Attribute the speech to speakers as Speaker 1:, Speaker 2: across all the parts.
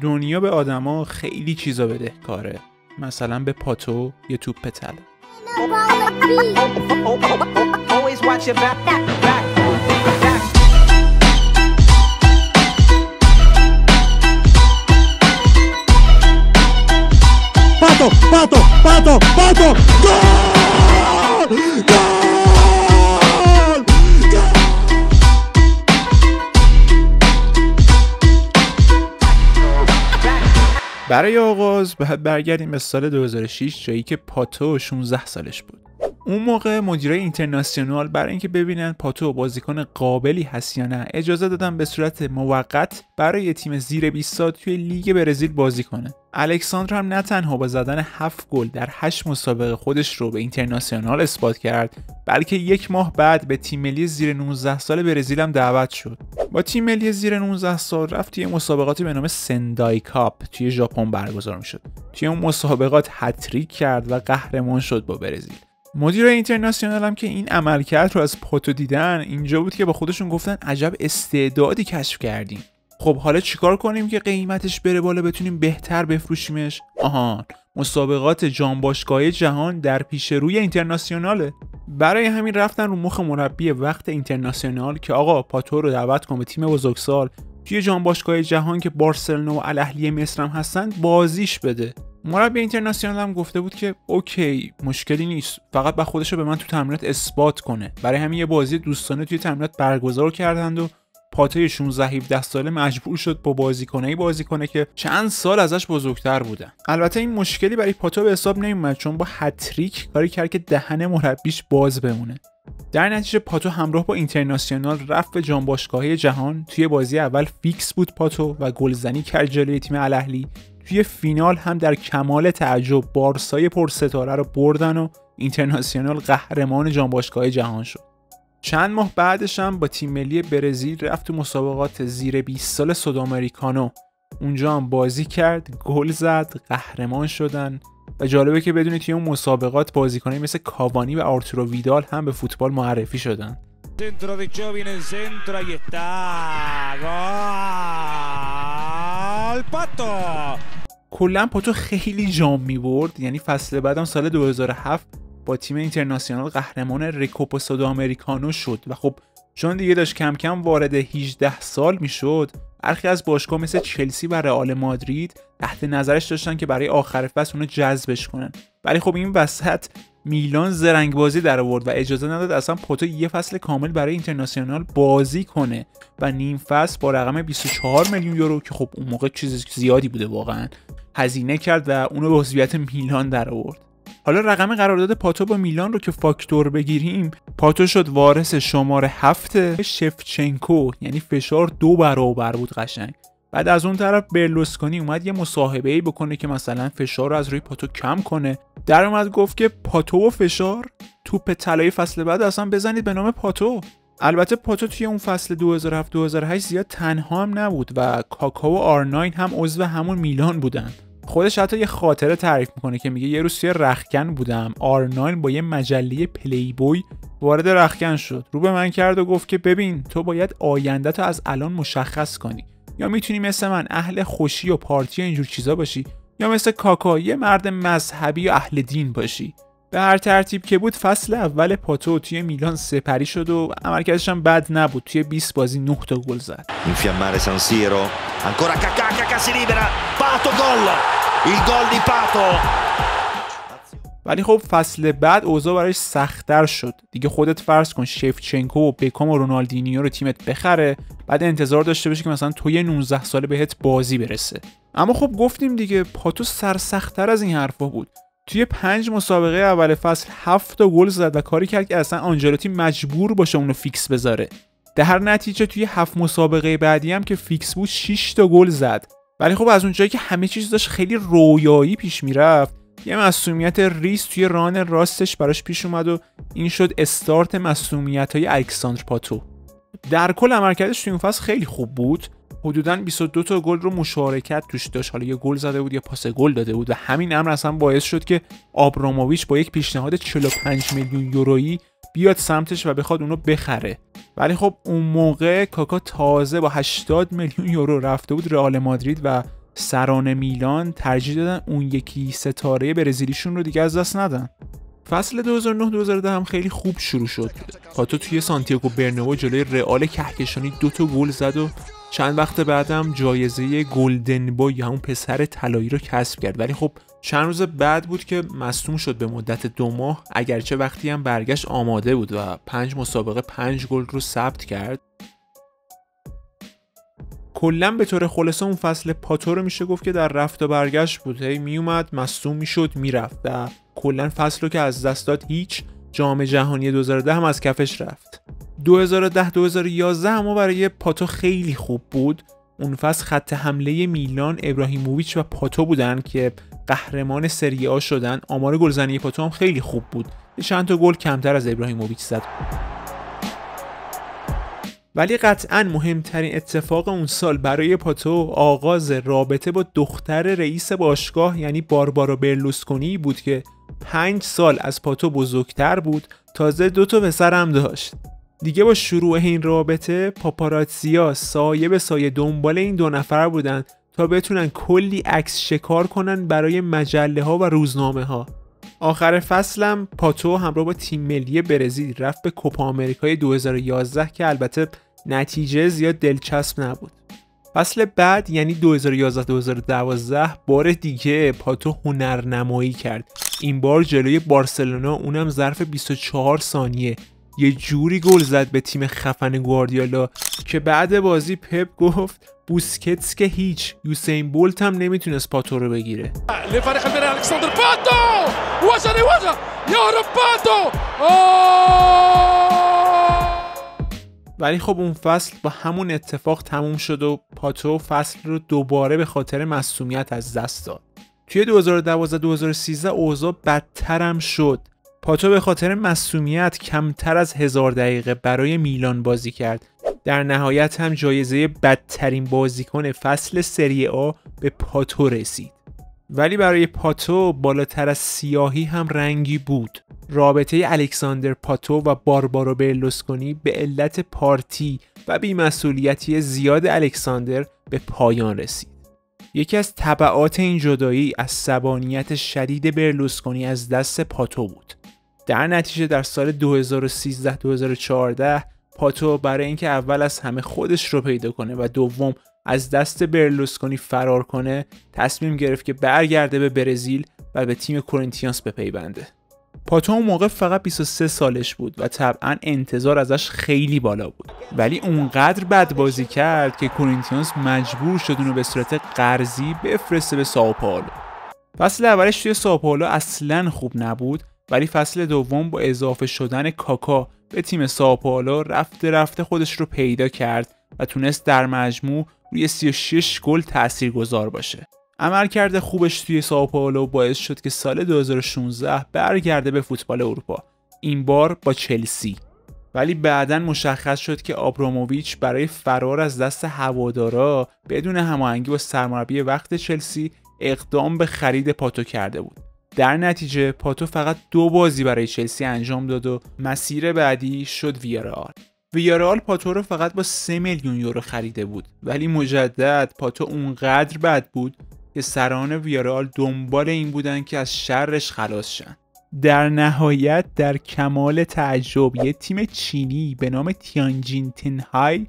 Speaker 1: دنیا به آدما خیلی چیزا بدهکاره، مثلا به پاتو یه توپ طلا.
Speaker 2: پاتو گل!
Speaker 1: برای آغاز باید برگردیم به سال 2006 جایی که پاتو 16 سالش بود. اون موقع مدیرای اینترناسیونال برای اینکه ببینن پاتو بازیکن قابلی هست یا نه اجازه دادن به صورت موقت برای تیم زیر 20 سال توی لیگ برزیل بازی کنه. الکساندر هم نه تنها با زدن 7 گل در 8 مسابقه خودش رو به اینترناسیونال اثبات کرد، بلکه یک ماه بعد به تیم ملی زیر 19 سال برزیل هم دعوت شد. با تیم ملی زیر 19 سال رفت توی مسابقاتی به نام سندای کاپ توی ژاپن برگزار می‌شد. توی اون مسابقات هتریک کرد و قهرمان شد با برزیل. مدیر اینترناسیونال هم که این عملکرد رو از پاتو دیدن، اینجا بود که با خودشون گفتن عجب استعدادی کشف کردیم. خب حالا چیکار کنیم که قیمتش بره بالا بتونیم بهتر بفروشیمش؟ آهان، مسابقات جامباشگاهی جهان در پیش روی اینترناسیوناله. برای همین رفتن رو مخ مربی وقت اینترناسیونال که آقا پاتو رو دعوت کن به تیم بزرگسال توی جامباشگاهی جهان که بارسلونا و الاهلی مصر هم هستن بازیش بده. مربی اینترناسیونال هم گفته بود که اوکی، مشکلی نیست، فقط با خودشو به من تو تمرینات اثبات کنه. برای همین یه بازی دوستانه توی تمرینات برگزار کردند و پاتوی 16-17 ساله مجبور شد با بازی کنه که چند سال ازش بزرگتر بودن. البته این مشکلی برای پاتو به حساب نمیومد چون با هتریک کاری کرد که دهن مربیش باز بمونه. در نتیجه پاتو همراه با اینترناسیونال رفت به جامباشگاهی جهان. توی بازی اول فیکس بود پاتو و گلزنی کرد جلوی تیم الاهلی. توی فینال هم در کمال تعجب بارسای پرستاره رو بردن و اینترناسیونال قهرمان جامباشگاهی جهان شد. چند ماه بعدش هم با تیم ملی برزیل رفت تو مسابقات زیر 20 سال سودآمریکانو. اونجا هم بازی کرد، گل زد، قهرمان شدن. و جالبه که بدونید توی اون مسابقات بازیکنایی مثل کاوانی و آرتورو ویدال هم به فوتبال معرفی شدن. کلا پاتو خیلی جام می‌برد، یعنی فصل بعدم سال 2007 با تیم اینترناسیونال قهرمان ریکوپا سودآمریکانو شد و خب چون دیگه داشت کم کم وارد 18 سال میشد، برخی از باشگاه مثل چلسی و رئال مادرید تحت نظرش داشتن که برای آخر فصل اونو جذبش کنن. ولی خب این وسط میلان زرنگ بازی در آورد و اجازه نداد اصلا پاتو یه فصل کامل برای اینترناسیونال بازی کنه و نیم فصل با رقم 24 میلیون یورو که خب اون موقع چیز زیادی بوده واقعا هزینه کرد و اونو به عضویت میلان در آورد. حالا رقم قرارداد پاتو با میلان رو که فاکتور بگیریم، پاتو شد وارث شماره 7 شفچنکو، یعنی فشار 2 برابر بود قشنگ. بعد از اون طرف برلوسکونی اومد یه مصاحبه‌ای بکنه که مثلا فشار رو از روی پاتو کم کنه. در اومد گفت که پاتو و فشار توپ طلایی فصل بعد اصلا بزنید به نام پاتو. البته پاتو توی اون فصل 2007-2008 زیاد تنها هم نبود و کاکا و R9 هم عضو همون میلان بودن. خودش حتی یه خاطره تعریف میکنه که میگه یه روز توی رختکن بودم، R9 با یه مجله پلی بوی وارد رختکن شد، رو به من کرد و گفت که ببین تو باید آینده‌تو از الان مشخص کنی، یا میتونی مثل من اهل خوشی و پارتی و اینجور چیزا باشی، یا مثل کاکا یه مرد مذهبی و اهل دین باشی. به هر ترتیب که بود فصل اول پاتو توی میلان سپری شد و عملکردش هم بد نبود. توی 20 بازی 9 تا گل زد.
Speaker 2: Infiammare San Siro. Ancora Kaká si libera. Pato gol. Il gol di Pato.
Speaker 1: ولی خب فصل بعد اوضاع براش سخت‌تر شد. دیگه خودت فرض کن شفچنکو و بکام و رونالدینیو رو تیمت بخره، بعد انتظار داشته باشی که مثلا توی 19 ساله بهت بازی برسه. اما خب گفتیم دیگه پاتو سرسخت‌تر از این حرفا بود. توی 5 مسابقه اول فصل 7 تا گل زد و کاری کرد که اصلا آنجلوتی مجبور باشه اونو فیکس بذاره. در نتیجه توی 7 مسابقه بعدی هم که فیکس بود 6 تا گل زد. ولی خب از اونجایی که همه چیز داشت خیلی رویایی پیش میرفت، یه معصومیت ریز توی ران راستش براش پیش اومد و این شد استارت معصومیت‌های الکساندر پاتو. در کل عملکردش توی اون فصل خیلی خوب بود. حدوداً 22 تا گل رو مشارکت توش داشت. حالا یه گل زده بود یا پاس گل داده بود و همین امر اصلا باعث شد که آبراموویچ با یک پیشنهاد 45 میلیون یورویی بیاد سمتش و بخواد اونو بخره. ولی خب اون موقع کاکا تازه با 80 میلیون یورو رفته بود رئال مادرید و سران میلان ترجیح دادن اون یکی ستاره برزیلیشون رو دیگه از دست ندن. فصل 2009-2010 هم خیلی خوب شروع شد. پاتو توی سانتیاگو برنابئو جلوی رئال کهکشانی 2 تا گل زد و چند وقت بعدم جایزه گلدن بوی یا اون پسر طلایی رو کسب کرد. ولی خب چند روز بعد بود که مصدوم شد به مدت 2 ماه، اگرچه وقتی هم برگشت آماده بود و 5 مسابقه 5 گل رو ثبت کرد. کلا به طور خلاصه اون فصل پاتو رو میشه گفت که در رفت و برگشت بود. هی میومد مصدوم میشد میرفت و کلا فصل رو که از دست داد. هیچ جام جهانی 2010 هم از کفش رفت. 2010-2011 اما برای پاتو خیلی خوب بود. اون فصل خط حمله میلان ابراهیموویچ و پاتو بودن که قهرمان سری آ شدن. آمار گلزنی پاتو هم خیلی خوب بود، چند تا گل کمتر از ابراهیموویچ زد. ولی قطعاً مهمترین اتفاق اون سال برای پاتو آغاز رابطه با دختر رئیس باشگاه یعنی باربارا برلوسکونی بود که 5 سال از پاتو بزرگتر بود، تازه 2 تا پسر هم داشت. دیگه با شروع این رابطه پاپاراتزیا سایه به سایه دنبال این 2 نفر بودن تا بتونن کلی عکس شکار کنن برای مجله ها و روزنامه ها. آخر فصلم پاتو همراه با تیم ملی برزیل رفت به کوپا آمریکای 2011 که البته نتیجه زیاد دلچسب نبود. فصل بعد یعنی 2011-2012 بار دیگه پاتو هنرنمایی کرد. این بار جلوی بارسلونا، اونم ظرف 24 ثانیه یه جوری گل زد به تیم خفن گواردیولا که بعد بازی پپ گفت بوسکتس که هیچ، یوسین بولت هم نمیتونست پاتو رو بگیره.
Speaker 3: لفريق الميران الكسندر باتو وجه يا رب باتو.
Speaker 1: ولی خب اون فصل با همون اتفاق تموم شد و پاتو فصل رو دوباره به خاطر معصومیت از دست داد. توی 2012-2013 اوضاع بدتر هم شد. پاتو به خاطر معصومیت کمتر از 1000 دقیقه برای میلان بازی کرد. در نهایت هم جایزه بدترین بازیکن فصل سری آ به پاتو رسید. ولی برای پاتو بالاتر از سیاهی هم رنگی بود. رابطه الکساندر پاتو و باربارا برلوسکونی به علت پارتی و بی‌مسئولیتی زیاد الکساندر به پایان رسید. یکی از تبعات این جدایی عصبانیت شدید برلوسکونی از دست پاتو بود. در نتیجه در سال 2013-2014 پاتو برای اینکه اول از همه خودش رو پیدا کنه و دوم از دست برلوسکونی فرار کنه تصمیم گرفت که برگرده به برزیل و به تیم کورینتیانس بپیونده. پاتو اون موقع فقط 23 سالش بود و طبعا انتظار ازش خیلی بالا بود، ولی اونقدر بد بازی کرد که کورینتیانس مجبور شد اونو به صورت قرضی بفرسته به سائوپائولو. فصل اولش توی سائوپائولو اصلاً خوب نبود، ولی فصل دوم با اضافه شدن کاکا به تیم سائوپائولو رفته خودش رو پیدا کرد و تونست در مجموع روی 36 گل تاثیرگذار باشه. عملکرد خوبش توی سائوپائولو باعث شد که سال 2016 برگرده به فوتبال اروپا، این بار با چلسی. ولی بعداً مشخص شد که آبراموویچ برای فرار از دست هوادارا بدون هماهنگی با سرمربی وقت چلسی اقدام به خرید پاتو کرده بود. در نتیجه پاتو فقط 2 بازی برای چلسی انجام داد و مسیر بعدی شد ویارئال. ویارئال پاتو رو فقط با 3 میلیون یورو خریده بود، ولی مجدد پاتو اونقدر بد بود که سران ویارئال دنبال این بودن که از شرش خلاص شن. در نهایت در کمال تعجب یه تیم چینی به نام تیانجین تنهای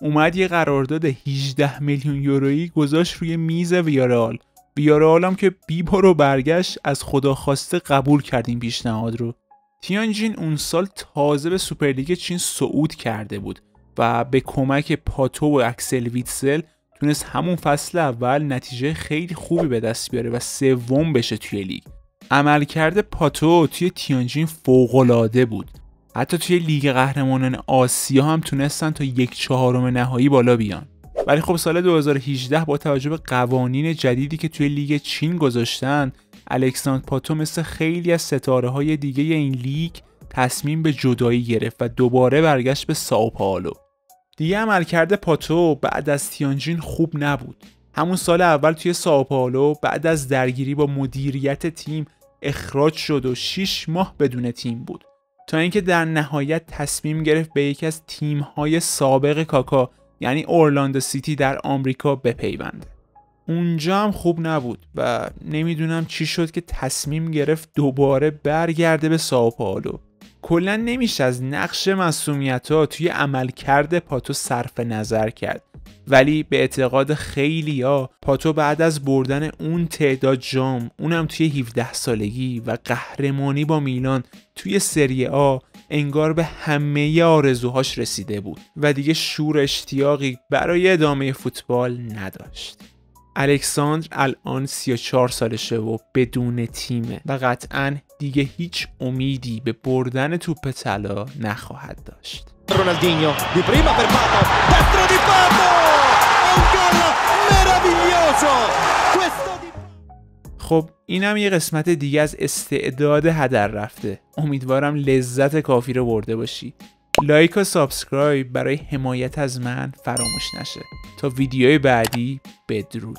Speaker 1: اومد یه قرارداد 18 میلیون یورویی گذاشت روی میز ویارئال. ویارئال هم که بی برو برگشت از خدا خواسته قبول کرد این پیشنهاد رو. تیانجین اون سال تازه به سوپرلیگ چین صعود کرده بود و به کمک پاتو و اکسل ویتسل تونست همون فصل اول نتیجه خیلی خوبی به دست بیاره و 3 بشه توی لیگ. عملکرد پاتو توی تیانجین فوق‌العاده بود. حتی توی لیگ قهرمانان آسیا هم تونستن تا 1/4 نهایی بالا بیان. ولی خب سال 2018 با توجه به قوانین جدیدی که توی لیگ چین گذاشتن، الکساندر پاتو مثل خیلی از ستاره‌های دیگه این لیگ تصمیم به جدایی گرفت و دوباره برگشت به سائوپائولو. دیگه عملکرد پاتو بعد از تیانجین خوب نبود. همون سال اول توی سائوپائولو بعد از درگیری با مدیریت تیم اخراج شد و 6 ماه بدون تیم بود، تا اینکه در نهایت تصمیم گرفت به یکی از تیم‌های سابق کاکا یعنی اورلاندو سیتی در آمریکا بپیونده. اونجا هم خوب نبود و نمیدونم چی شد که تصمیم گرفت دوباره برگرده به سائو پائولو. کلا نمیشه از نقش معصومیت‌ها توی عملکرد پاتو صرف نظر کرد، ولی به اعتقاد خیلیا پاتو بعد از بردن اون تعداد جام، اونم توی 17 سالگی و قهرمانی با میلان توی سری آ، انگار به همه آرزوهاش رسیده بود و دیگه شور اشتیاقی برای ادامه فوتبال نداشت. الکساندر الان 34 سالشه و بدون تیمه و قطعاً دیگه هیچ امیدی به بردن توپ طلا نخواهد داشت.
Speaker 2: Ronaldinho di prima per Pato, destro di Pato, un gol meraviglioso.
Speaker 1: خب اینم یه قسمت دیگه از استعداد هدر رفته. امیدوارم لذت کافی رو برده باشی. لایک و سابسکرایب برای حمایت از من فراموش نشه. تا ویدیوی بعدی، بدرود.